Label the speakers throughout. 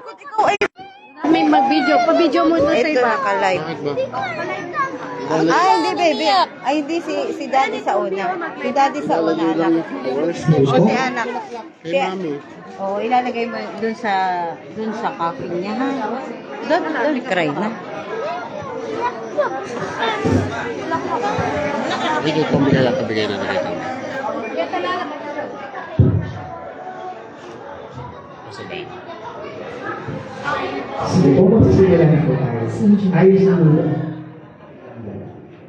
Speaker 1: Ikaw ay...
Speaker 2: May mag-video. Pa-video mo na sa
Speaker 1: Ito
Speaker 2: iba.
Speaker 1: naka-live. Ah, hindi baby. Ay, hindi si daddy sa una. Si daddy sa una, anak. O si anak. Oo, ilalagay mo dun sa coffin niya, ha? Don't cry na.
Speaker 3: Video ko bigay lang kabigay na dito.
Speaker 4: Sige po, magsisigalahan po tayo. Ayos na muna.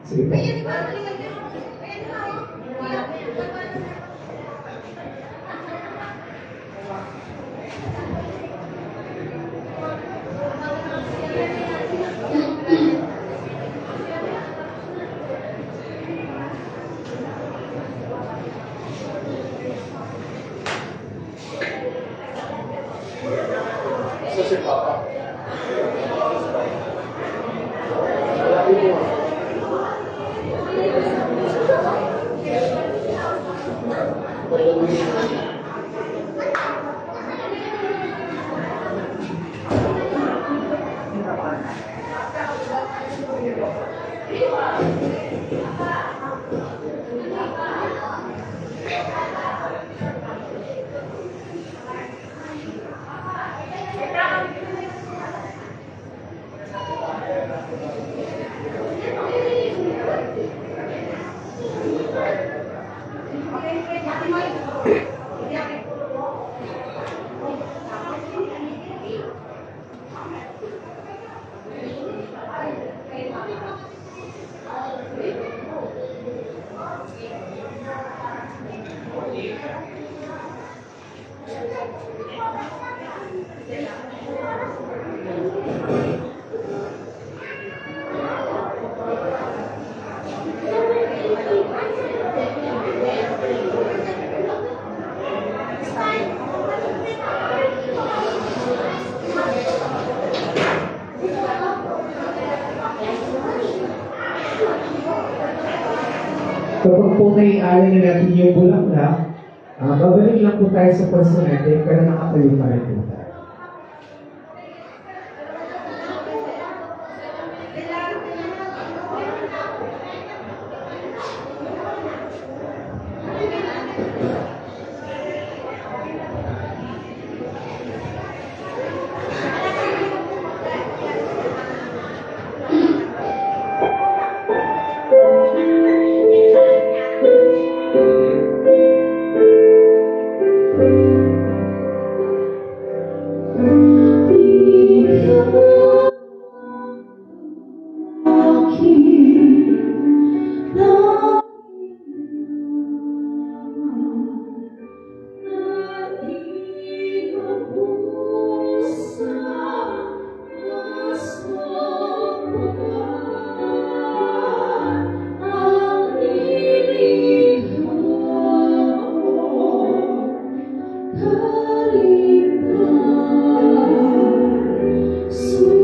Speaker 4: Sige po. Kapag po naialala na natin yung bulaklak, babalik lang po tayo sa pwesto natin, pero nakatayo pa rin po tayo.
Speaker 5: So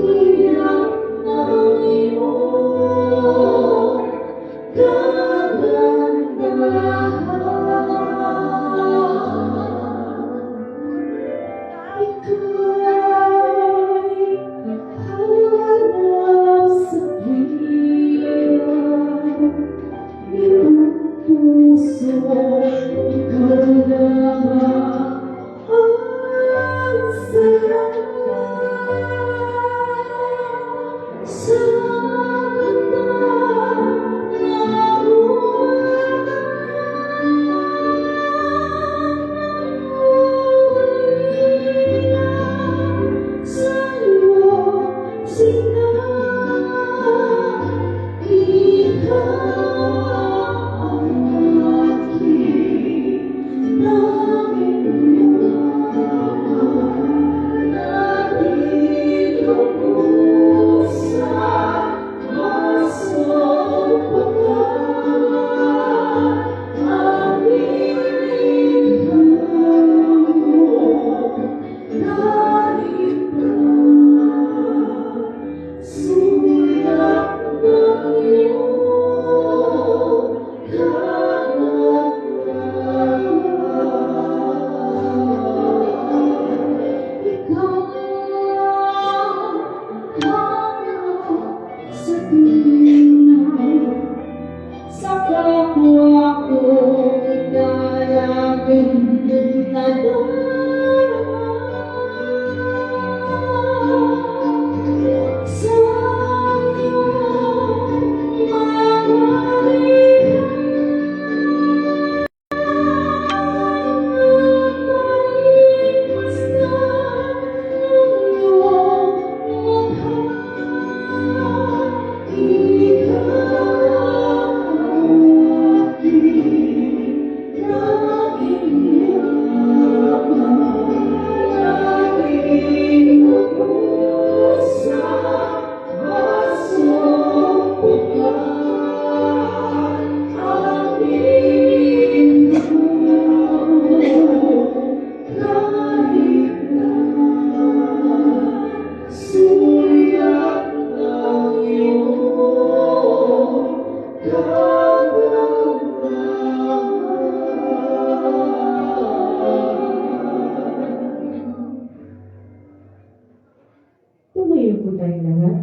Speaker 5: po tayong lahat.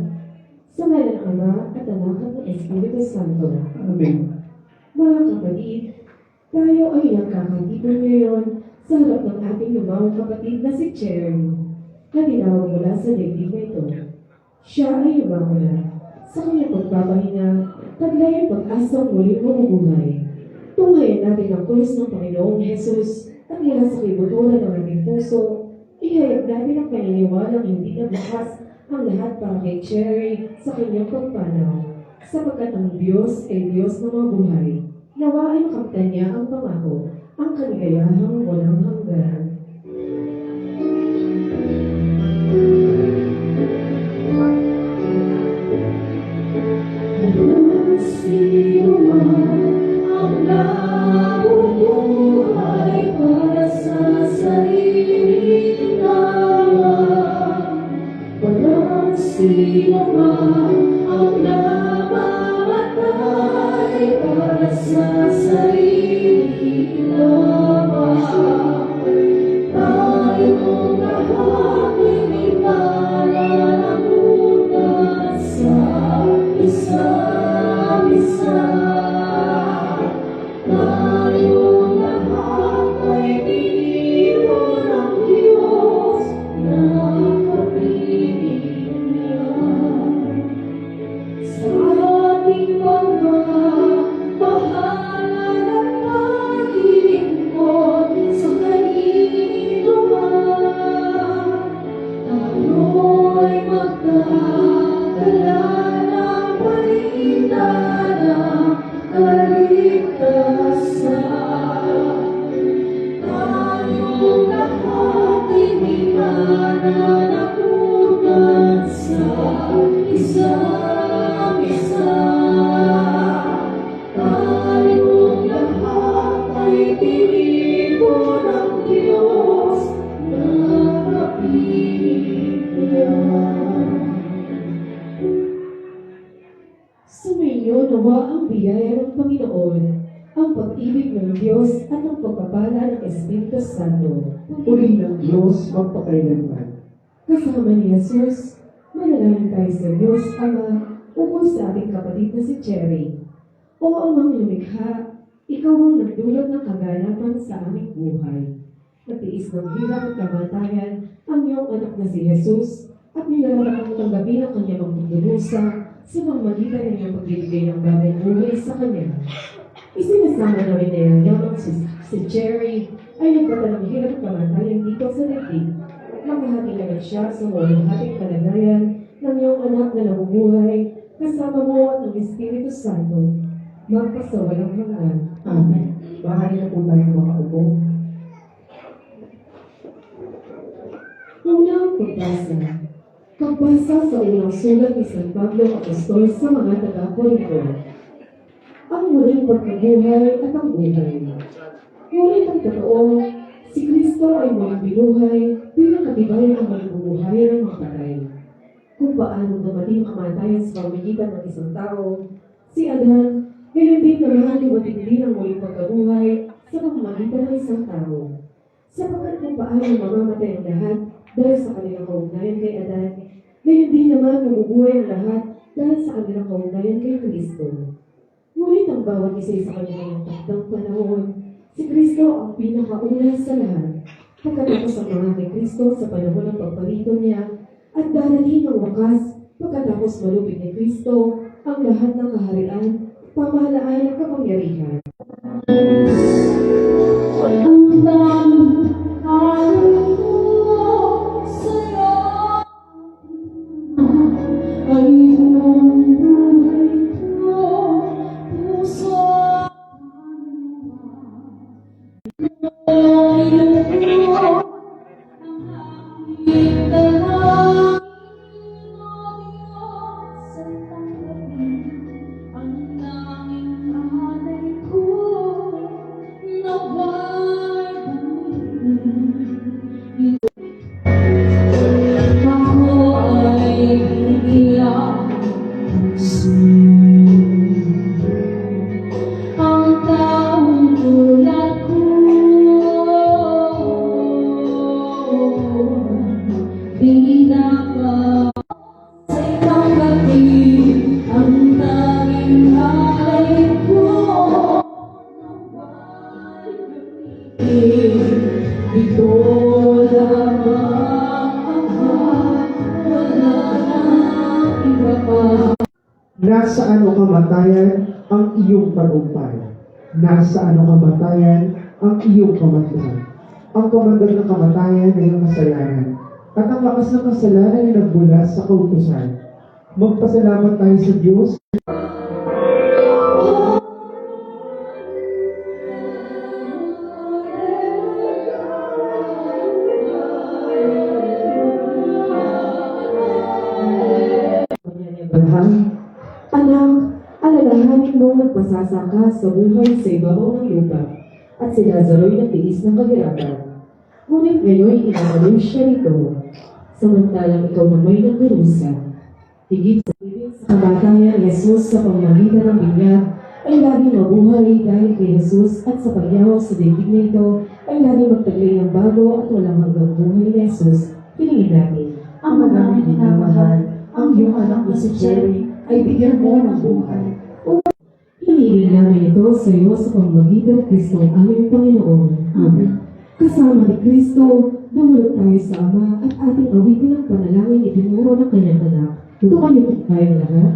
Speaker 5: Sa ngalan ng Ama at Anak at ng Espiritu Santo.
Speaker 4: Amen.
Speaker 5: Mga kapatid, tayo ay nagkakatipon ngayon sa harap ng ating lumang kapatid na si Cherry, na tinawag mula sa daigdig na ito. Siya ay lumamula. Sa kanyang pagpapahinga, taglay ang pag-asang muling mabubuhay. Tunghayan natin ang krus ng Panginoong Jesus at mula sa kibuturan ng ating puso, ihayag natin ang paniniwalang hindi na bukas ang lahat para kay Cherry sa kanyang pagpanaw. Sapagkat ang Diyos ay Diyos ng mga buhay. Nawa ay makamtan niya ang pangako, ang kaligayahang walang hanggan. Sino man ang nabubuhay para sa sarili naman, walang sino man ang namamatay para sa sarili naman. Tayong lahat ay malalamunan sa isa't isa. Tayong lahat ay iniwan ng Diyos na kapiling niya. Sa ating pagmamahalan at paglilingkod sa kanino man, tayo'y magdadala ng balita ng kaligtasan. Tayong lahat ay mananagutan sa isa't isa. Tayong lahat ay pinipon ng Diyos na kapiling niya. Sumainyo nawa ang biyaya ng Panginoon, ang pag-ibig ng Diyos at ang pagpapala ng Espiritu Santo.
Speaker 4: Puri ng Diyos magpakailanman.
Speaker 5: Kasama ni Jesus, manalangin tayo sa Diyos Ama ukol sa ating kapatid na si Cherry. O Amang lumikha, ikaw ang nagdulot ng kaganapan sa aming buhay. Natiis ng hirap at kamatayan ang iyong anak na si Jesus at nilarakang tanggapin ang kanyang pagdurusa sa pamamagitan ng iyong pagbibigay ng bagay buhay sa kanya. Isinasama namin na yung yamang si Cherry ay nagpatalang hirap at kamatayan dito sa daigdig. Makahati naman siya sa walang hating kalagayan ng iyong anak na nabubuhay kasama mo at ng Espiritu Santo. Magpasawalang hanggan.
Speaker 4: Amen. Bahari na po tayo makaupo.
Speaker 5: Unang pagbasa. Pagbasa sa unang sulat ni San Pablo Apostol sa mga taga-Korinto. Ang muling pagkabuhay at ang buhay. Ngunit ang totoo, si Kristo ay muling binuhay bilang katibayan ng muling bubuhay ng mga patay. Kung paano dumating ang kamatayan sa pamamagitan ng isang tao, si Adan, gayon din naman dumating din ang muling pagkabuhay sa pamamagitan ng isang tao. Sapagkat kung paano mamamatay ang lahat dahil sa kanilang kaugnayan kay Adan, gayon din naman mabubuhay ang lahat dahil sa kanilang kaugnayan kay Kristo. Ngunit ang bawat isa sa kanilang takdang panahon, si Kristo ang pinakauna sa lahat. Pagkatapos ang mga kay Kristo sa panahon ng pagparito niya, at darating ang wakas pagkatapos malupit ni Kristo ang lahat ng kaharian, pamahalaan at kapangyarihan.
Speaker 4: Nasaan o kamatayan ang iyong tagumpay? Nasaan o kamatayan ang iyong kamatayan? Ang kamandag ng kamatayan ay ang kasalanan. At ang lakas ng kasalanan ay nagbula sa kautusan. Magpasalamat tayo sa Diyos.
Speaker 5: Abraham, anak, alalahanin mo magpasasaka sa buhay sa ibabaw ng lupa, at si Lazaro'y natiis ng kahirapan. Ngunit ngayon inaalim siya nito, samantalang ikaw na may nagdurusa. Higit sa ibig sa kamatayan, Jesus sa pamamagitan ng binyag ay laging mabuhay dahil kay Jesus at sa pagyawag sa daigdig na ito ay laging magtaglay ng bago at walang hanggang buhay ni Jesus. Piningin natin.
Speaker 6: Ama namin minamahal, ang iyong anak na si Jerry ay bigyan mo ng buhay.
Speaker 5: Hinihiling namin ito sa iyo sa pamamagitan ng Kristo ang aming Panginoon.
Speaker 6: Amen.
Speaker 5: Kasama ni Kristo, dumulog tayo sa Ama at ating awitin ang panalangin itinuro ng kanyang anak. Tumayo po tayong lahat.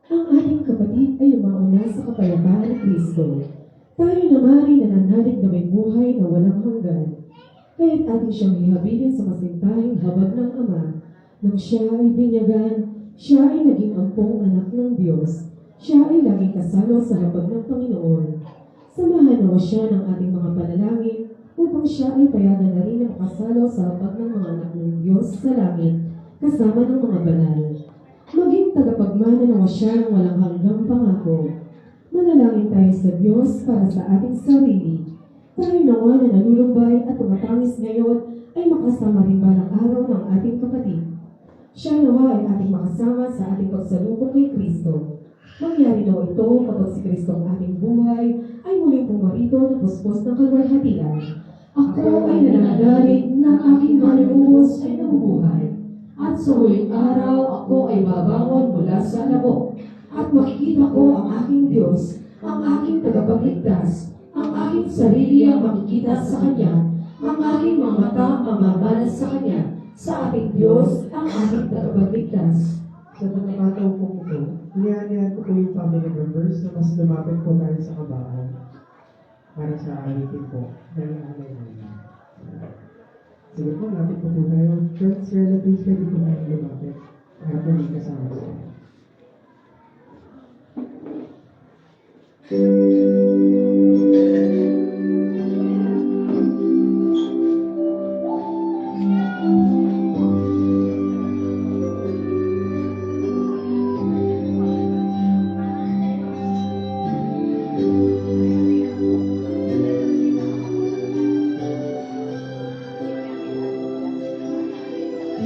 Speaker 5: Ang ating kapatid ay umauna sa kapayapaan ng Kristo. Tayo naman ay nananalig na may buhay na walang hanggan. Kaya't ating siyang ihabilin sa masintahing habag ng Ama. Nang siya ay binyagan, siya ay naging ampong anak ng Diyos. Siya ay laging kasalo sa habag ng Panginoon. Samahan nawa siya ng ating mga panalangin upang siya ay payagan na rin na makasalo sa habag ng mga anak ng Diyos sa langit, kasama ng mga banal. Maging tagapagmana nawa siya ng walang hanggang pangako. Manalangin tayo sa Diyos para sa ating sarili. Tayo nawa na nalulumbay at tumatangis ngayon ay makasama rin balang araw ng ating kapatid. Siya nawa ay ating makasama sa ating pagsalubong kay Kristo. Mangyari nawa ito kapag si Kristo ang ating buhay ay muling pumarito na puspos ng kalwalhatian. Ako ay nananalig na aking manunubos ay nabubuhay. At sa huling araw, ako ay babangon mula sa labo. At makikita ko ang aking Diyos, ang aking tagapagligtas, ang aking sarili ang makikita sa Kanya, ang aking mga mata mamabalas sa Kanya, sa ating Diyos, ang aking tagapagligtas.
Speaker 4: Sa pagkakataon po ito, niyanihan ko po yung family members na mas lumapit po tayo sa kabahan para sa awitin po ng alay namin. Sige po, lapit po tayo. Friends, relatives, pwede po tayo lumapit para po may kasama sa
Speaker 5: Sa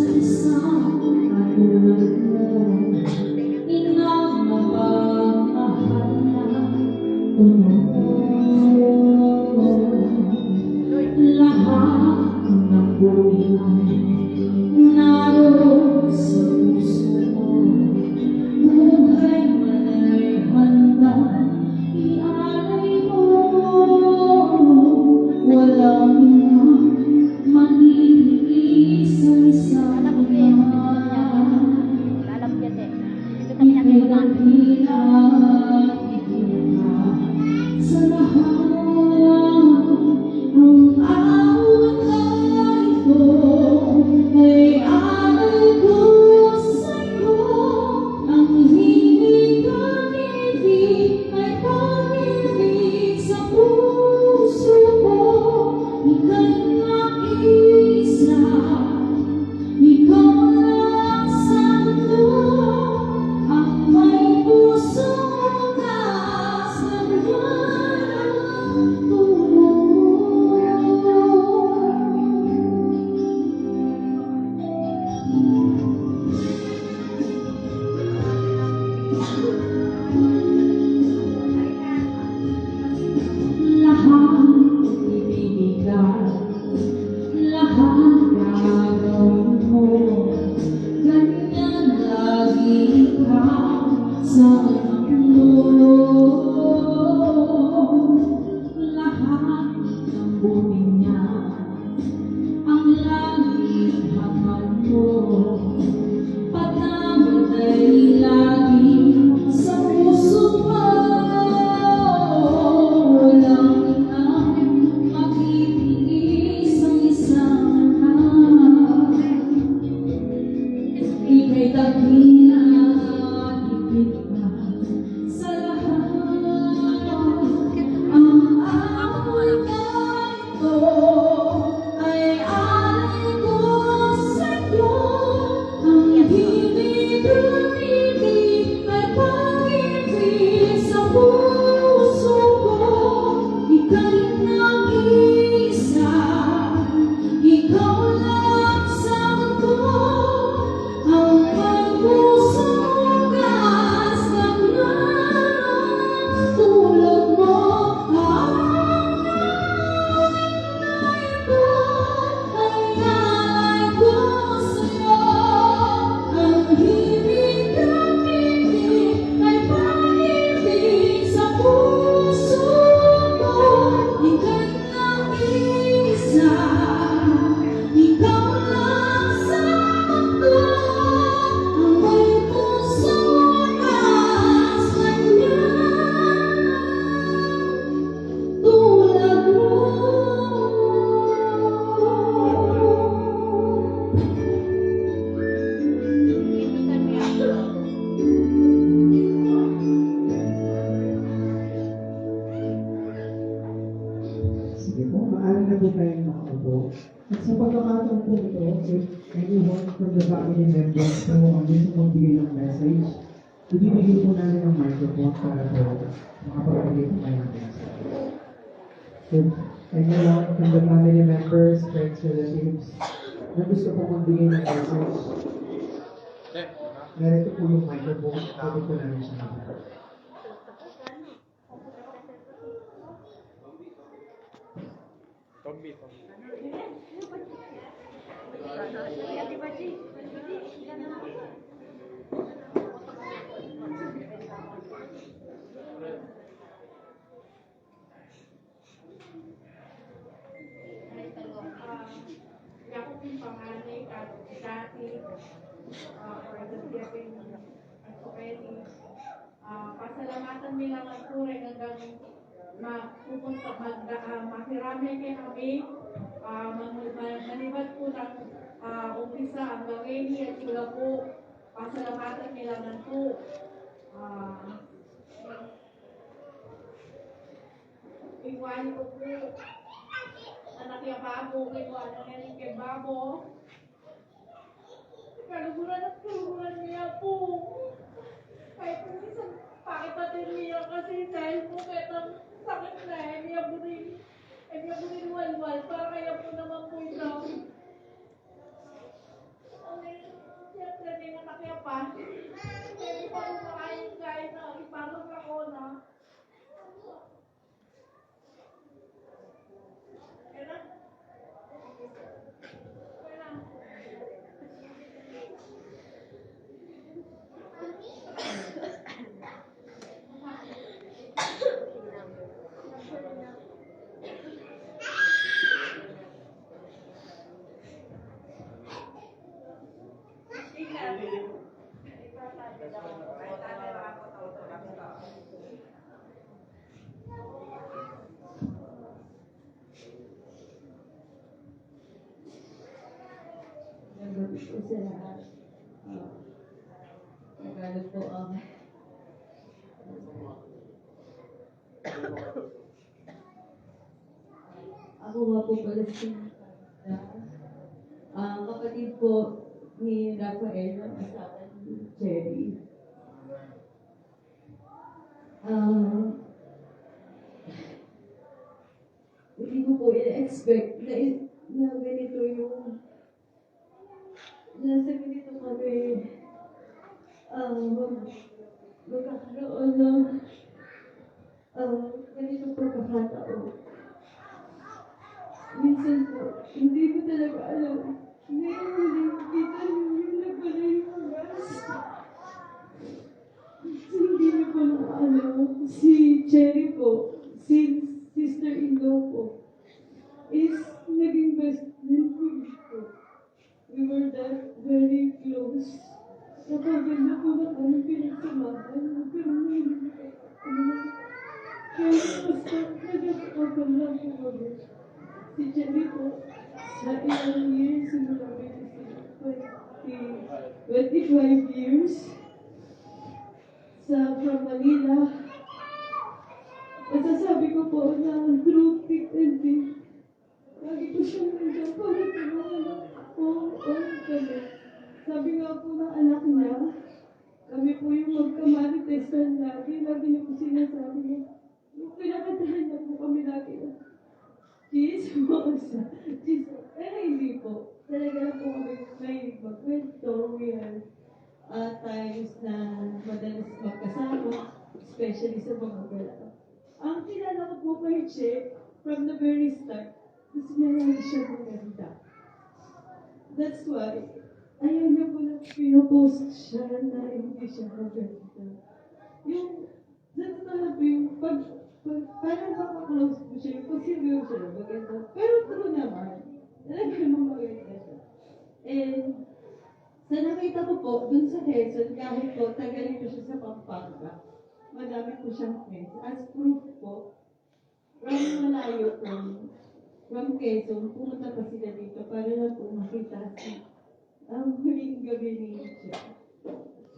Speaker 5: isang katulad mo, inang mapagmahal na lahat ng buhay naroon sa puso mo. Buhay man ay handa, ialay mo. Walang mag-iisa-isa sa lahat ang away ko ay alay ko sa'yo. Ang himig at ibig ay pag-ibig sa puso ko. Ika'y nag-iisa, ikaw lang sa mundo ang may pusong kasalanan lahat ibibigay, lahat gagawin mo. Ganyan lagi ka sa anak mo. Lahat ng buti niya ang laging hangad mo. Patawad ay lagi sa puso mo. Walang inang mag-ibig isang-isang ika'y dakila at higit na sa lahat. Ang away ko ay alay ko sa'yo. Ang himig at ibig ay pag-ibig sa puso ko. Ika'y nag-iisa, ikaw lang sa mundo ang may pusong kasalanan tulad mo. Ay alay ko sa'yo. Ang himig at ibig ay pag-ibig sa puso ko. Ika'y nag-iisa, ikaw lang sa mundo ang may pusong kasalanan tulad mo.
Speaker 4: Sige po, maaari na po tayong makaupo. At sa pagkakataon po ito, if anyone from the family members po ang gusto magbigay ng message, ibibigay po namin ang microphone para po makapagbigay po kayo ng message. If anyone from the family members, friends, relatives, na gusto po magbigay ng message, narito po yung microphone, pwede po namin siya magbigay.
Speaker 7: Ako yung panganay at dati for the Philippine at Pwede. Pasalamatan nila ang turay hanggang mapupunta, makirami kay kami, manibad po ng umpisa ang gawin at sila po, pasalamatan nila ng po. Iwan ko po, anak niya babo, iwan niya kay babo. Kaluguran at kaluguran niya po. na, niya po rin walwal, para kaya po naman po ito. Siyempre, may anak niya pa. Hindi pa po makain na, ipamag ako na. Kaya
Speaker 5: Nagabi po sa lahat. Nagano po ang ako nga po pala si kapatid po ni Rafael ng asawa ni Jerry. Hindi ko po in-expect na ganito yung nasa ganito kami magkakaroon ng ganito pagkakataon. Minsan po, hindi ko talaga alam. Ngayon hindi nakita yung nagpala yung oras. Hindi niyo po nakaalam. Si Cherry po, si sister-in-law po, is naging best friend ko. We were that very close. Napaganda po na kami pinagsamahan. Pero hindi ko kaya basta nagkakapan lang po kami. Si Jenny po, sa ilang years, simula 25 years, from Manila. Masasabi ko po na through thick and thin, lagi po siya nandiyan para tulungan ako kami. Sabi nga po ng anak niya, kami po yung magkamarites lagi niya po sinasabi niya. Yung pinakatahan niya po kami lagi na, chismosa. Pero hindi po. Talaga na po kami may magkwento. We are times na madalas magkasama, especially sa mga gala. Ang kilala ko po kay Che, from the very start, gusto niya lang siya maganda. That's why, ayaw niya po na pinopost siya na hindi siya maganda. Yung, sa totoo po yung parang makaklose po siya, yung pag-sirview siya, maganda. Pero true naman, talaga namang maganda siya. And, sa nakita ko po, dun sa Quezon, kahit po, tagalin ko siya sa Pampanga, madami po siyang friends. As proof po, from malayo from Quezon, pumunta pa sila dito para na po makita ang huling gabi ni Che.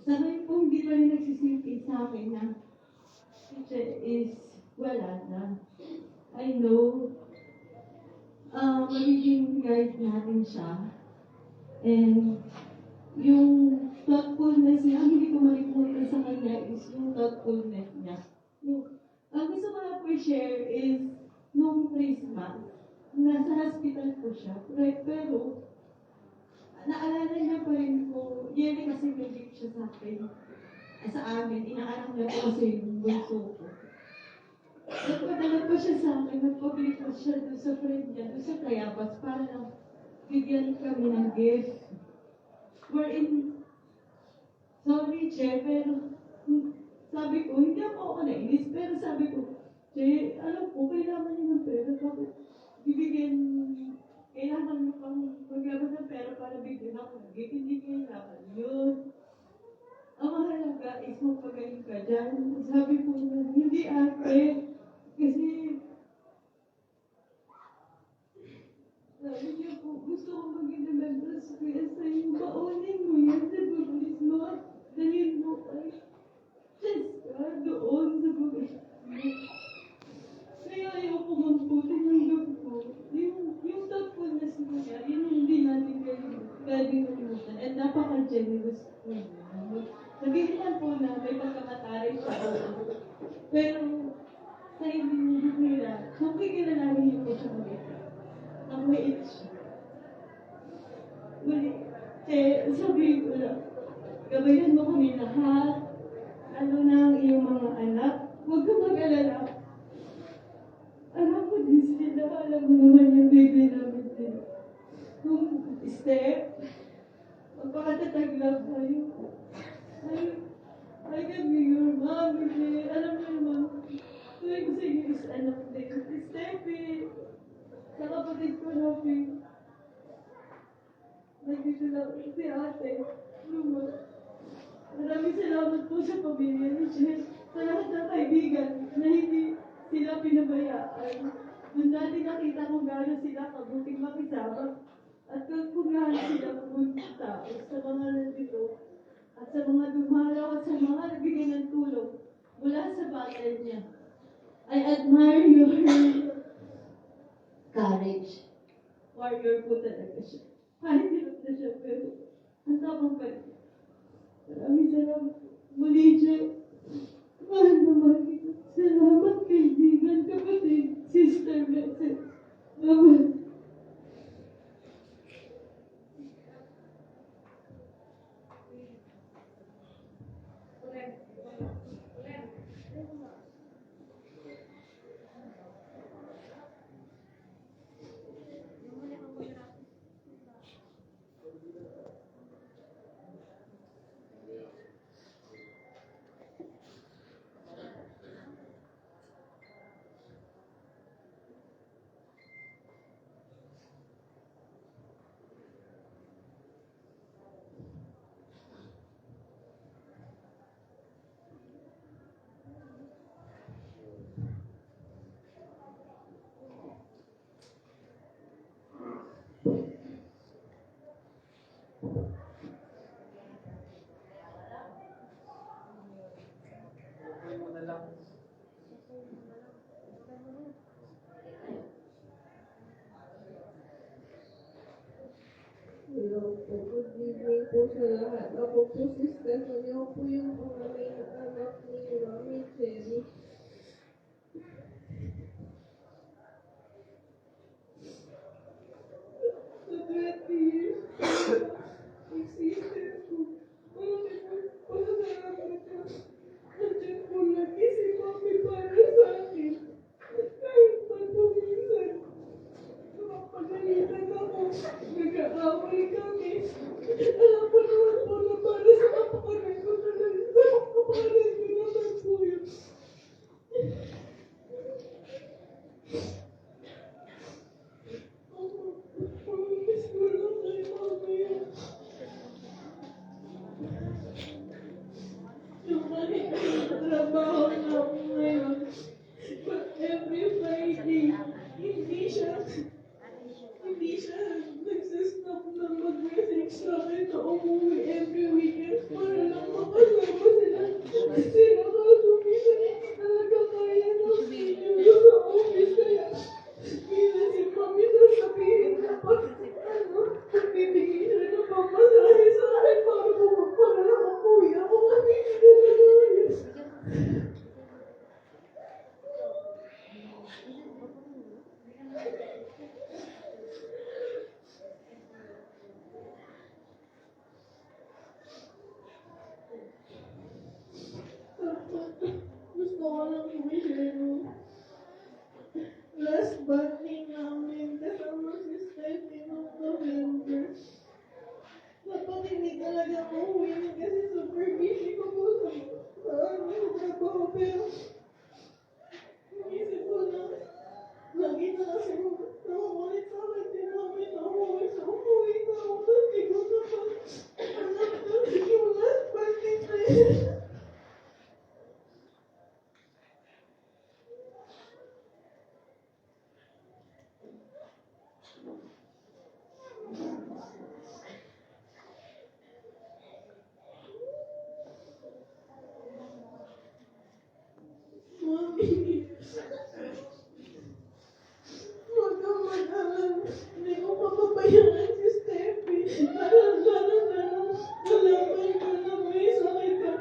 Speaker 5: Sa ngayon po, hindi pa rin nagsisipin sa akin na si Che is wala na. I know, magiging guide natin siya. And yung thoughtfulness niya, ang hindi ko malimutan sa kanya is yung thoughtfulness niya. Ang gusto ko na po share is nung Christmas, nasa hospital po siya. Pero, naalala niya pa rin po, yearly kasi may gift siya sa akin. Sa amin, inaanak niya po kasi yung bunso ko. Nagpadala po siya sa akin, nagpabili po siya doon sa friend niya, doon sa Tayabas, para lang bigyan kami ng gift. We're in, sorry, Che, pero sabi ko, hindi ako nainis, pero sabi ko, Che, alam ko, kailangan niyo ng pera, bakit kailangan mo pang maglabas ng pera para bigyan ako ng gift, hindi kailangan yun. Ang mahalaga is magpagaling ka dyan. Sabi ko na, hindi ate, kasi sabi niya po, gusto ko maging remembrance kuya sa'yo. Baunin mo yan sa bulis mo at dalhin mo kay Cheska doon sa bulis mo. Kaya ayaw ko magputin ng gabi ko. Yung thoughtfulness mo niya, yun hindi natin pwedeng kalimutan. At napaka-generous po niya. Sabihin lang po na may pagkamataray siya. Pero
Speaker 7: sa hindi mo bumira, kung kikilalanin niyo po siya mag-isa. Ang mait siya. Muli, sabihin ko lang, gabayan mo kami lahat, lalo na ang iyong mga anak. Huwag ka mag-alala. Anak ko din sila, alam mo naman yung baby namin din. Kung step, magpakatatag lang tayo. I can be your mom, hindi. Alam mo naman, tuwing sige is anak din. Steffi, sa kapatid ko na Pink. Nandito lang si ate, Luma. Maraming salamat po sa pamilya ni Jess, sa lahat ng kaibigan na hindi sila pinabayaan. Nung dati nakita ko gano'n sila kabuting makisama at kung gaano sila pumunta sa mga nandito at sa mga dumalaw at sa mga nagbigay ng tulong mula sa batay niya. I admire your courage. Warrior po talaga siya. Kahit hirap na siya, pero ang tapang pa rin. Maraming salamat. Muli siya. Mahal na mahal kita. Salamat kaibigan, kapatid, sister, blessed. Bye-bye.
Speaker 8: Hello po, good evening po sa lahat. Ako po si Stephanie, ako po yung pangalay na anak ni Mami Jenny. Sa 20 years, existed po. Marami po pasasalamat na nandiyan po lagi si Mami para sa akin. Kahit pa po minsan, napapagalitan ako, nag-aaway kami. Alam ko naman po na para sa kapakanan ko talaga. Kapakanan ko naman po yun. Promise ko lang kay Mami. Yung trabaho na ako ngayon. But every Friday, hindi siya nagsistop na mag-message sa akin na umuwi every weekend para lang makasama sila. Sila kaso minsan hindi talaga kaya ng schedule sa office kaya minsan si Mami sasabihin na magbibigay siya ng pamasahe sa akin para lang umuwi ako kasi hindi talaga kaya. Gusto ko lang i-share mo. Last banding namin kasama si Stephanie noong November. Dapat hindi talaga uuwi kasi super busy ko po sa trabaho. Pero inisip ko na lagi na kasi nakukulit sa akin din namin na umuwi sa umuwi na ako. Hindi ko naman alam na yung last banding na yun. Mami, huwag kang mag-alala. Hindi ko papabayaan si Steffi. Alam ko na may sakit ka.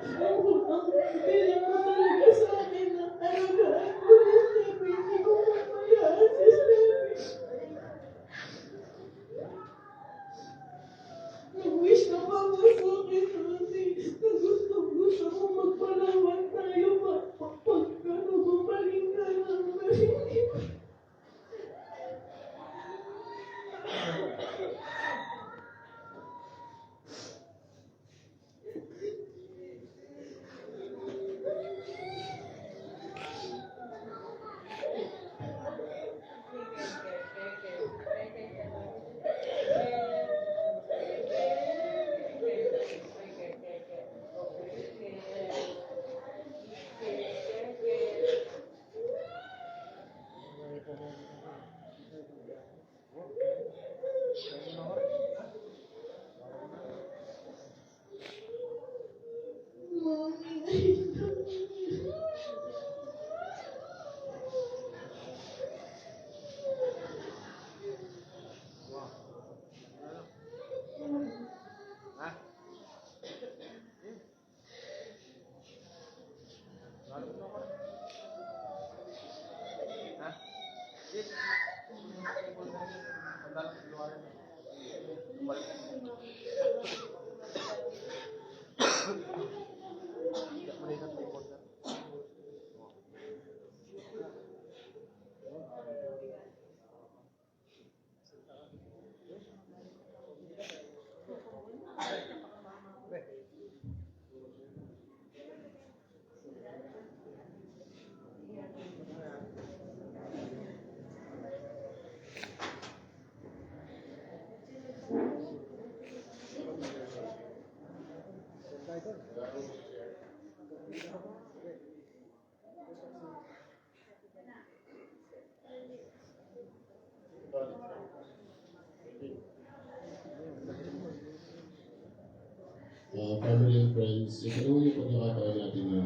Speaker 3: Family and friends, ito naman yung pagkakataon natin na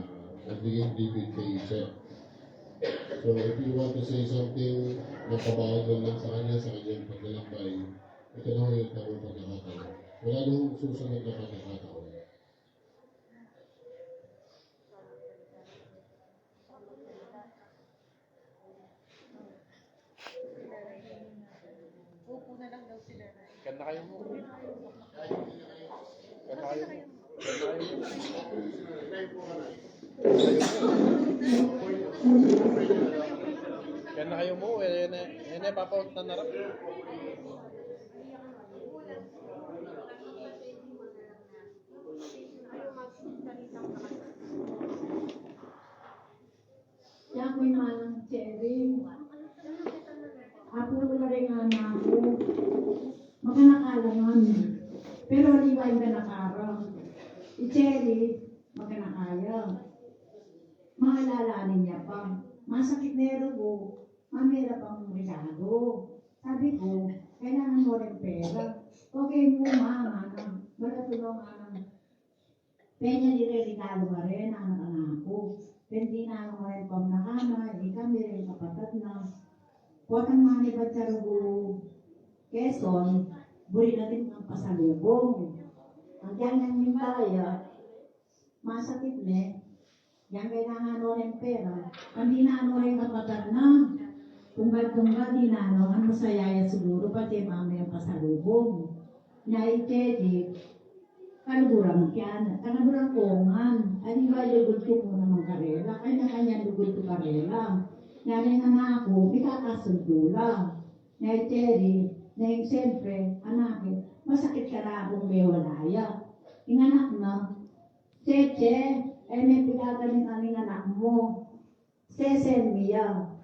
Speaker 3: nagbigay tribute kay Che. So if you want to say something na pabawagan lang sa kanya, sa kanyang paglalakbay, ito naman yung tamang pagkakataon. Wala nang susunod na pagkakataon.
Speaker 9: Ganda kayo mo. Ganda kayo mo. Ganda kayo mo. Yan na papaut na narap.
Speaker 5: Yan ko'y manang Cherry. Ako na rin nga na ako. Makanakala namin. Pero di ba yung kanakara? Si Cherry, makanakaya. Maalalanin niya pa. Masakit na ko. Mamira pang regalo. Sabi ko, kailangan mo rin pera. Okay mo, mama. Wala tulong ang penya nire-regalo ka rin, anak-anak ko. Hindi na ako rin pang nakama, hindi kami rin kapatid na. Huwag kang manibad sa rugo. Quezon, buri na din ang pasalubong. Ang diyan ng mintaya, masakit na. Yan kailangan ano rin pera. Hindi na ano rin kapatid na. Tunggal-tunggal, di na ano, ang masayaya siguro, pati mami ang pasalubong. Naitedi, kaluburang kyan, kaluburang kongan. Ay, di ba lugod ko muna ng karela? Kanya-kanya lugod ko karela. Yari na ako, ikakasundo lang. Naitedi, na yung siyempre, anakin, masakit ka na akong may walaya. Yung anak na, Cheche, may pigagaling kaming anak mo. Sesen miya.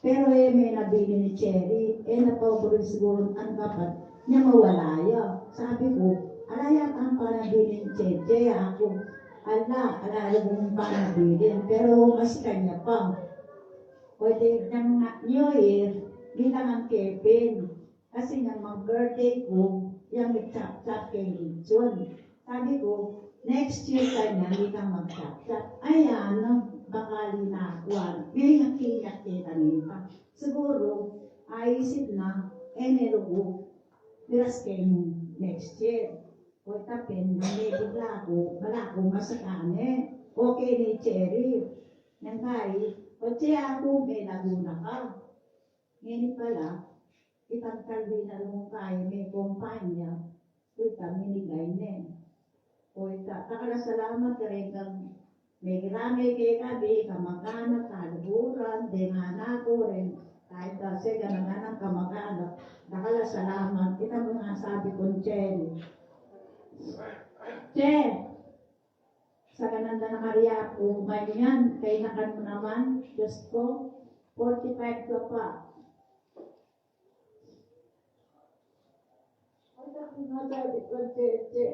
Speaker 5: Pero may nabili ni Cherry, napaupurin siguro ang dapat niya mawalaya. Sabi ko, alaya kang panabili ni Cheche, ako, alala kong panabili. Pero mas kanya pa. Pwede ng New Year, bilang ang Kevin. Kasi nang mag-birthday ko, yung nag-chap-chap kay Lechon. Sabi ko, next year kanya, hindi ka mag-chap-chap. Ayan, bakali na ako. May nakiyak-kita nila. Siguro, aisip na, nerugo, pilas kayo next year. O tapin, may bigla ako, wala akong masakane. Okay ni Cherry. Nang kahit, o siya ako, may laguna ka. Ngayon pala, itagkalbi na nung kaya may kumpanya, ita minigay na. O ita, salamat ka rin kang may grame kay kabi, kamag-anak, kaluburan, denganak ko rin. Kahit kasi ganang kamag-anak, salamat. Kita mo nga sabi ko, Chen. Chen! Sa kananda na kariya ko, ganyan, kainakan mo naman, Diyos ko, 45 ka pa. Sabi ko, Cheche.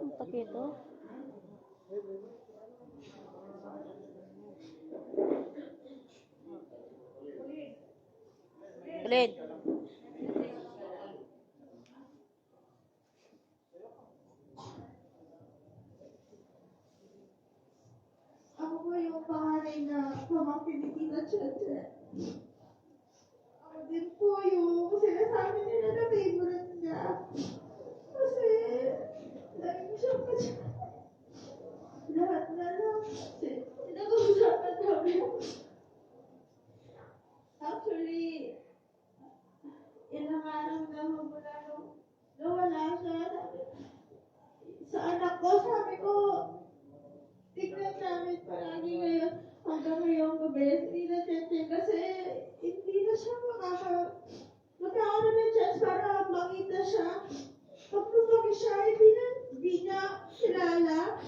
Speaker 2: Ang pakito. Ulit.
Speaker 8: Ako po yung panganay na pamangkin ni Tita Cheche. Ako din po yung sinasabi nila na favorite niya. Kasi, lagi siya pa siya. Lahat na lang. Sinag-uusapan namin. Actually, ilang araw na mula nung nawala siya. Sa anak ko, sabi ko, tignan namin palagi ngayon hanggang ngayong gabi. Hindi na Cheche kasi hindi na siya magkakaroon ng chance para makita siya. Pag lumaki siya, hindi niya kilala.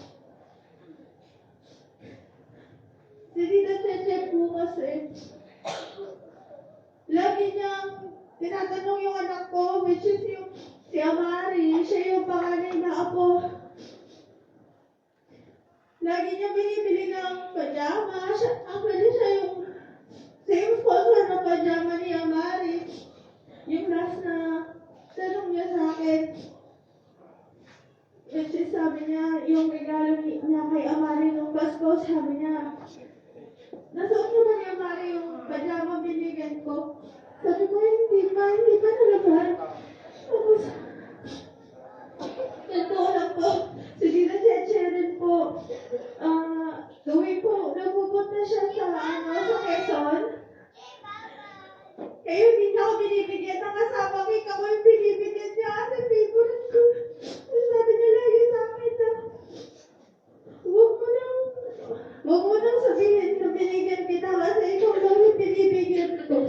Speaker 8: Si Tita Cheche po kasi, lagi niyang tinatanong yung anak ko, which is yung si Amari, siya yung panganay na apo. Lagi niya binibili ng pajama. Actually, siya yung same sponsor ng pajama ni Amari. Yung last na tanong niya sa akin, which is sabi niya, yung regalo niya kay Amari nung Pasko, sabi niya, nasuot niya ba ni Amari yung pajama binigyan ko? Sabi ko, hindi pa nalaban. Tapos, ito lang po, si Tita Cheche rin po, gawin po, nagpupunta siya sa Quezon. Kayo hindi niya ako binibigyan ng kasama ko, ikaw yung binibigyan niya kasi favorite ko. Sabi niya lagi sa akin na, huwag mo nang sabihin na binigyan kita kasi ikaw lang yung binibigyan ko.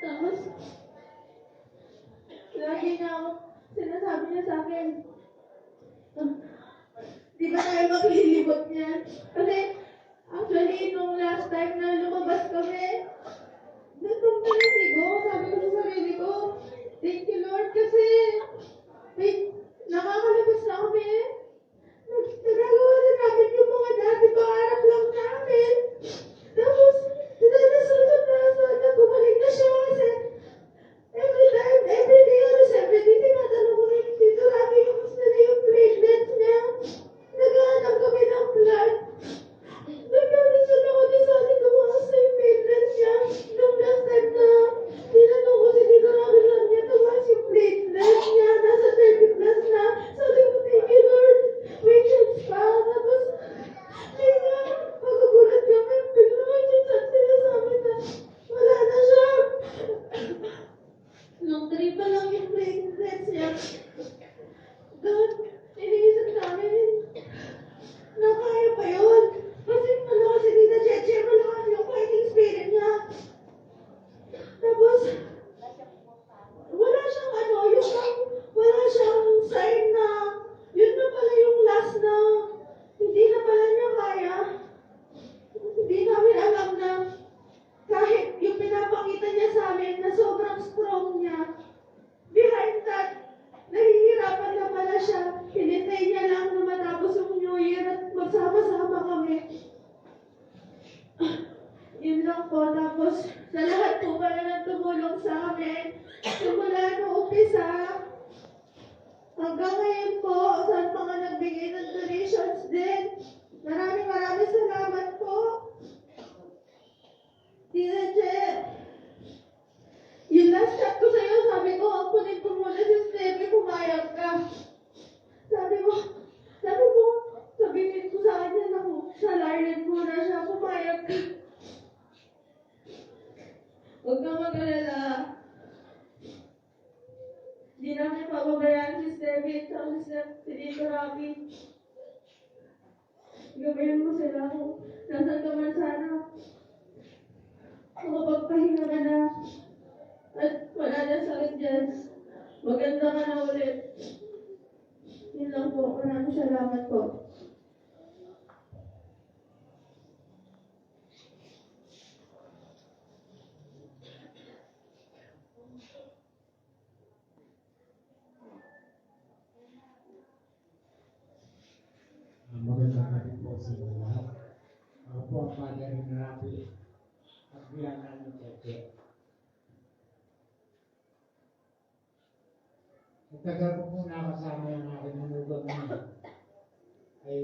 Speaker 8: Tapos, lagi niya ako, sinasabi niya sa akin, di ba tayo maglilibot niyan? Kasi, actually, nung last time na lumabas kami, nagpapaliti ko, sabi ko sa sarili ko, thank you Lord, kasi, wait, nakakalabas na kami. Nagagawa na namin yung mga dati pangarap lang namin. Tapos, nasunod na bumalik na siya kasi every day, tinatanong ko rin dito lagi kamusta na yung platelets niya. Naghahanap kami ng blood. Nagkakaroon ako na sa atin tumakas na yung platelets niya. Nung last time na tinanong ko si Tito Robin lang niya, tumakas yung platelets niya. Nasa 30 plus na. Sabi ko, thank you Lord. May chance pa. Tapos, bigla, magugulat kami. Bigla may chance at sinasabi na wala na siya. Nung 3 pa lang yung platelets niya, doon, iniisip namin na kaya pa yun. Kasi malakas si Tita Cheche, malakas yung fighting spirit niya. Tapos, wala siyang wala siyang sign na yun na pala yung last na hindi na pala niya kaya. Hindi namin alam na kahit yung pinapakita niya sa amin na sobrang strong niya, behind that, nahihirapan na pala siya. Hinintay niya lang na matapos yung New Year at magsama-sama kami. Yun lang po. Tapos, sa lahat po pala nang tumulong sa amin, simula nung umpisa, hanggang ngayon po, sa mga nagbigay ng donations din. Maraming salamat po. Tita Che, yung last chat ko sa'yo, sabi ko, ang kunin ko muna si Stevie, pumayag ka. Sabihin ko sa kanya na sa Larlin muna siya, pumayag ka. Huwag kang mag-alala. Di namin pababayaan si Stevie at si Tito Rafi. Gabayan mo sila kung nasan ka man sana. Makapagpahinga ka na. At wala na sakit dyan. Maganda ka na ulit. Yun lang po. Maraming salamat po.
Speaker 10: Father Rafi at Biana ng Cheche. Tagal ko po nakasama yung aking manugang niya. Ay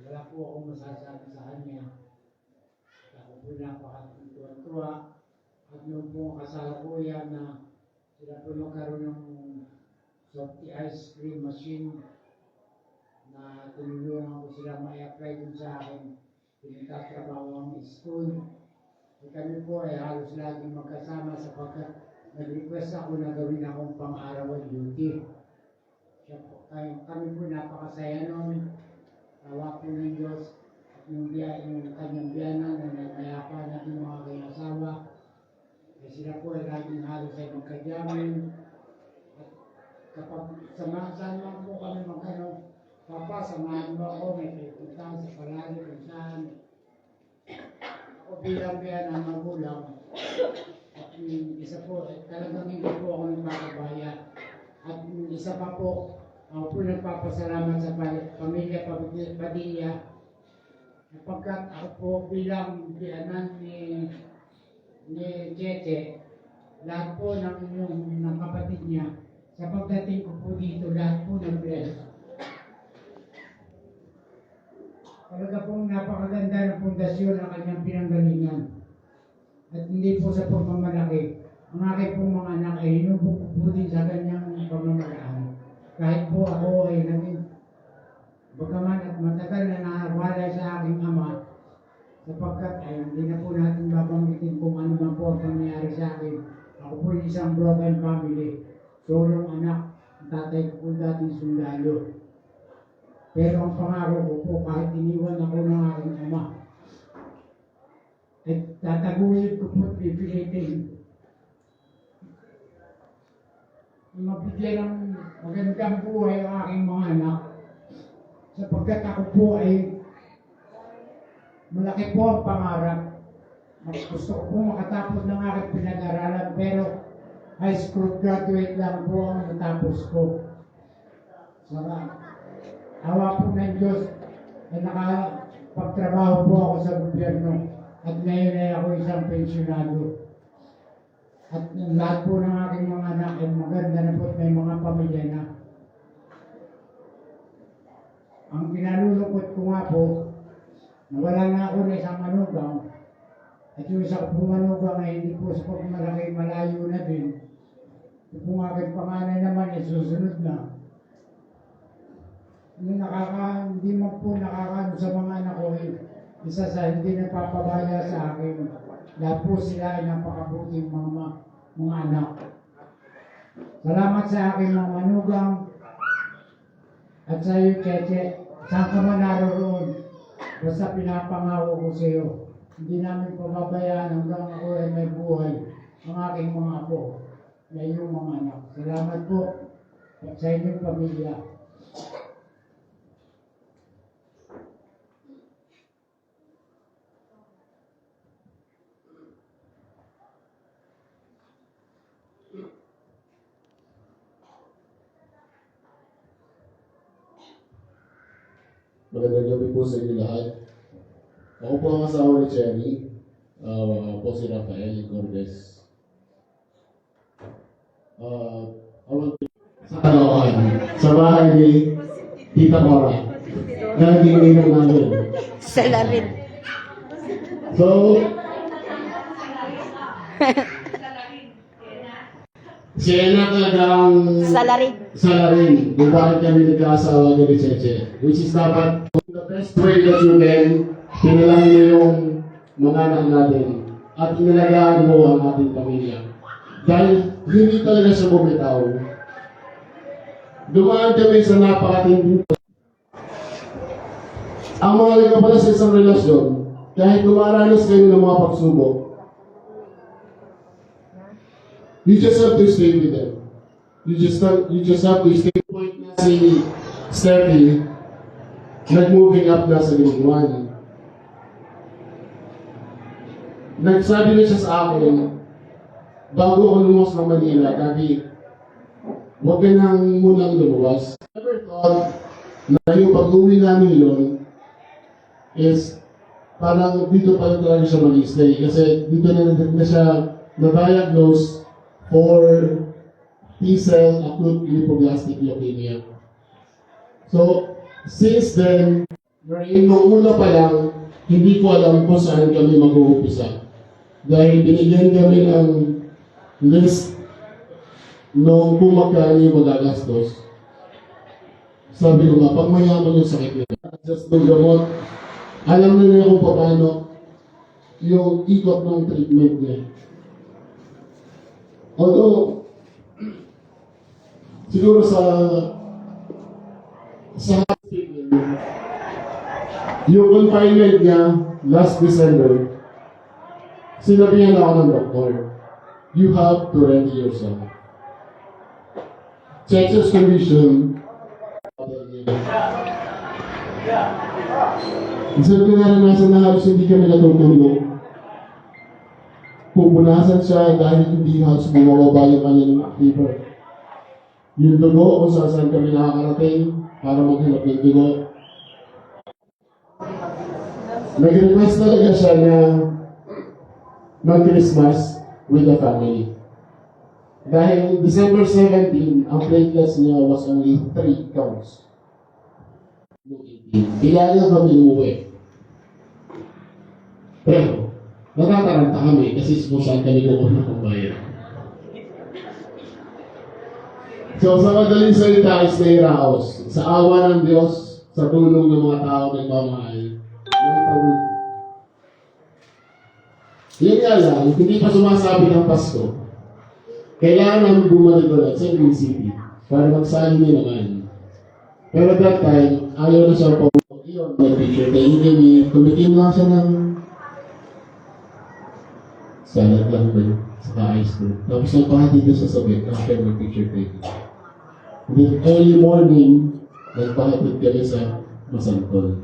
Speaker 10: wala po akong masasabi sa kanya. Ako po napakatuwa-tuwa. At yung po kasalukuyan na sila po magkaroon ng softy ice cream machine na tinulungan ko sila ma-apply dun sa akin. Pinagtatrabaho ang school. At kami po ay halos laging magkasama sapagkat nag-request ako na gawin akong pang-arawan duty. Kami po napakasaya noon. Tawa po ng Diyos at yung kanyang biyana na nagmayapa natin mga kinyasawa. Sila po ay laging halos ay magkadyamin. At kapag saan lang po kami magkano, Papa, samahan mo ako, may pipuntahan sa palagi kung saan. Ako bilang biyana ng magulang. At isa po, talagang hindi po ako nagpapabaya. At isa pa po, ako po nagpapasalamat sa pamilya Padilla. Sapagkat ako po bilang biyanan ni Cheche, lahat po ng kapatid niya, sa pagdating ko po dito, lahat po nag-bless. Talaga pong napakaganda ng pundasyon ng kanyang pinanggalingan. At hindi po sa pagmamalaki, ang aking pong mga anak ay hinubog po din sa kanyang pamamalaan. Kahit po ako ay naging bagaman at matagal na nakawalay sa aking ama, sapagkat ay hindi na po natin babanggitin kung ano man po ang pangyayari sa akin. Ako po isang broken family, solong anak, tatay ko po dating sundalo. Pero ang pangako ko po, kahit iniwan ako ng aking ama, ay tataguhin ko po at pipilitin. Mabigyan ng magandang buhay ang aking mga anak. Sapagkat ako po ay malaki po ang pangarap. Gusto ko po makatapos ng aking pinag-aralan pero high school graduate lang po ang natapos ko. Awa po ng Diyos ay nakapagtrabaho po ako sa gobyerno at ngayon ay ako isang pensyonado. At lahat po ng aking mga anak ay maganda na po at may mga pamilya na. Ang pinalulungkot ko nga po, nawala na ako na isang manugang at yung isa ko po manugang ay hindi po sa pagmalaki malayo na din. Yung po aking panganay naman ay susunod na. Hindi man po nakakaano sa mga anak ko, isa sa hindi nagpapabaya sa akin. Lahat po sila ay napakabuting mga anak. Salamat sa aking mga manugang at sa iyo, Cheche. Saan ka man naroon, basta pinapangako ko sa iyo. Hindi namin pababayaan hanggang ako ay may buhay ang aking mga apo na iyong mga anak. Salamat po at sa inyong pamilya.
Speaker 3: Magandang gabi po sa inyo lahat. Ako po ang asawa ni Cherry. Po si Rafael Cordes. Sa Caloocan, sa bahay ni Tita Cora. Naging namin.
Speaker 1: Sa larin.
Speaker 3: So, siya na talagang salarin kung bakit kami nagkaasawa ni Cheche. Which is dapat the best way that you can, pinalang mo yung mga anak natin at inalagaan mo ang ating pamilya. Dahil hindi talaga siya bumitaw. Dumaan kami sa napakatinding. Ang mga nagkapala sa isang relasyon, kahit lumaranas kayo ng mga pagsubok, you just have to stay with them. You just have to stay. Point na si Steffi, nag-moving up na sa lingguan. Nagsabi na siya sa akin, bago ako lumos ng Manila, Gabi, huwag ka nang munang lumuwas. I never thought na yung pag-uwi namin yun is parang dito pa rin talaga siya mag-stay kasi dito na siya na-diagnose for T-cell acute lymphoblastic leukemia. So, since then, nung una pa lang, hindi ko alam kung saan kami mag-uumpisa. Dahil binigyan kami ng list nung kung magkano yung magagastos. Sabi ko nga, pag mayaman yung sakit nila, just ng gamot, alam na niya kung paano yung ikot ng treatment niya. Although, siguro sa hospital, yung confinement niya last December, sinabihan ako ng doktor, you have to ready yourself. Check your condition. Isang pinaranasan na halos hindi kami natutulog. Pupunasan siya dahil hindi halos bumababa yung kanyang fever. Yung dugo kung saan kami nakakarating para maghanap ng dugo. Nag-request talaga siya na mag-Christmas with the family. Dahil December 17, ang platelets niya was only 3 counts. Bigla niya kami umuwi. Pero, natataranta kami kasi kung saan kami kukuha ng bayan. So, sa madaling salita is nairaos. Sa awa ng Diyos, sa tulong ng mga tao na nagmamahal, nagtawid. Yun nga lang, hindi pa sumasabi ng Pasko. Kailangan namin bumalik ulit sa Green City para magsali niya naman. Pero that time, ayaw na siya pa yun. Nag-picture taking kami, tumikim lang siya ng salad lang ba yun, saka ice cream. Tapos nagpahati doon sa sabit after mag-picture taking. Then early morning, nagpahatid kami sa Masantol.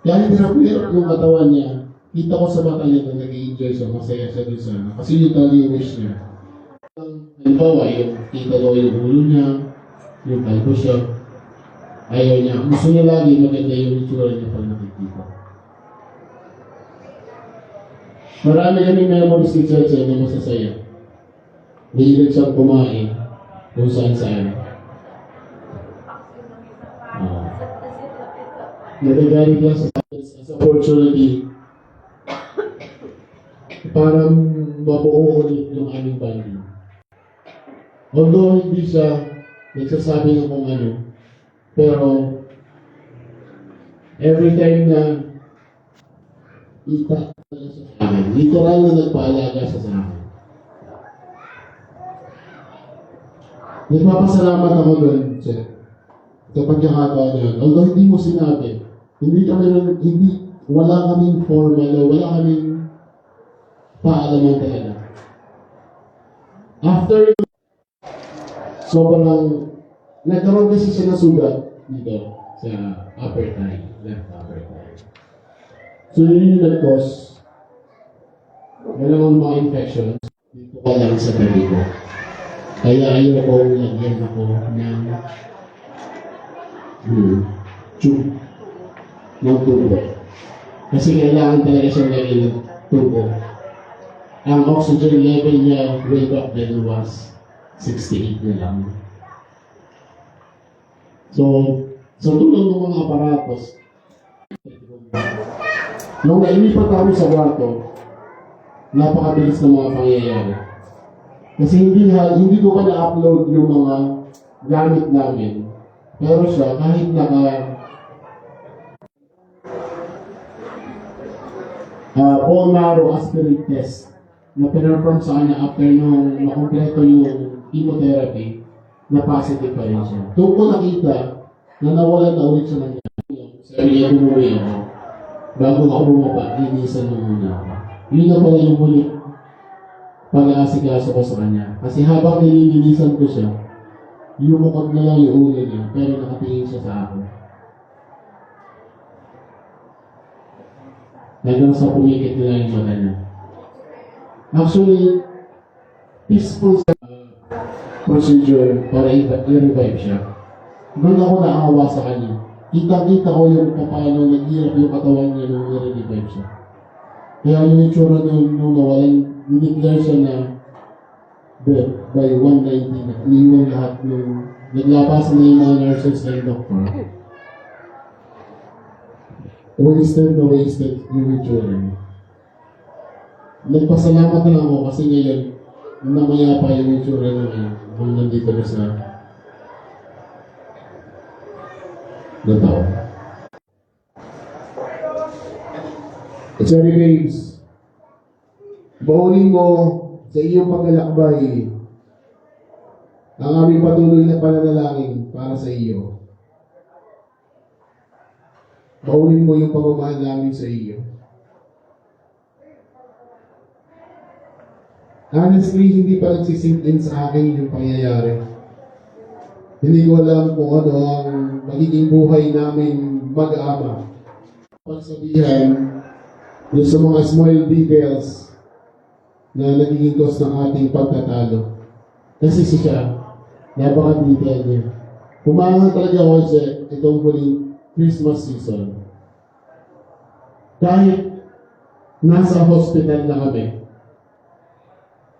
Speaker 3: Kaya hirap-hirap yung katawan niya. Kita ko sa mata niya na nag-i-enjoy siya, masaya siya doon sana. Kasi yung tali yung wish niya. Halimbawa, yung kita daw yung ulo niya, yung kalbo siya. Ayaw niya. Gusto niya lagi maganda yung itsura niya pag nakikita. Marami kami memories ni Cheche na masasaya. Mahilig siyang kumain kung saan-saan. Nagagalit lang sa as opportunity para mabuo ulit yung aming bonding. Although hindi siya nagsasabi ng kung ano, pero every time na ita sa akin, literal na nagpaalaga siya sa akin. Nagpapasalamat ako doon, Che. Sa pagkakataon niya, although hindi mo sinabi, wala kaming formal, wala kaming paalaman talaga. After sobrang nagkaroon kasi siya ng sugat dito sa upper thigh, left upper thigh. So yun yung nag-cause. Walang mga infections dito pa lang sa tabi ko. Kaya ayoko lagyan ako ng tube ng tubo. Kasi kailangan talaga siyang lagyan ng tubo. Ang oxygen level niya way back then was 68 na lang. So, sa tulong ng mga aparatos, nung nailipat kami sa kwarto, napakabilis ng mga pangyayari. Kasi hindi ko pa na-upload yung mga gamit namin. Pero siya, kahit bone marrow aspirate test na pinarform sa kanya after nung makompleto yung chemotherapy, na positive pa rin siya. Doon ko nakita na nawalan na ulit siya ng sabi niya, bumuwi ako. Bago ako bumaba, linisan mo muna ako. Yun na pala yung huli pag-aasikaso ko sa kanya. Kasi habang nililinisan ko siya, yumukod na lang yung ulo niya, pero nakatingin siya sa akin. Hanggang sa pumikit na lang yung mata niya. Actually, peaceful procedure para i-revive siya. Doon ako naawa sa kanya. Kita-kita ko yung paano naghirap yung katawan niya nung i-revive siya. Kaya yung itsura nung nawalan, dineclare siya na dead by 190 na iniwan lahat nung naglapasan na yung mga nurses and doctor. Wasted yung itsura niya. Nagpasalamat na lang ako kasi ngayon namaya pa yung itsura na ngayon nung nandito na sa tao. Cherry Babes, baunin mo sa iyong paglalakbay ang aming patuloy na pananalangin para sa iyo. Baunin mo yung pagmamahal namin sa iyo. Honestly, hindi pa nagsisink in sa akin yung pangyayari. Hindi ko alam kung ano ang magiging buhay namin mag-ama. Pagsabihan yung sa mga small details na nagiging cause ng ating pagtatalo. Kasi siya, napaka-detail niya. Pumangat talaga ako sa itong huling Christmas season. Kahit nasa hospital na kami,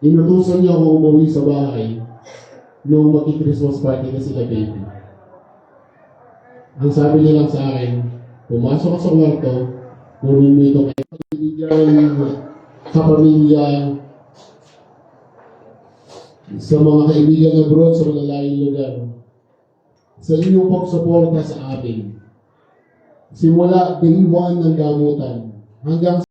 Speaker 3: inutusan niya ako umuwi sa bahay nung mag-Christmas party na sila baby. Ang sabi niya lang sa akin, pumasok ka sa kwarto, kunin mo ito kay kaibigan, kapamilya, sa mga kaibigan abroad sa malalayong lugar, sa inyong pagsuporta sa amin. Simula day 1 ng gamutan hanggang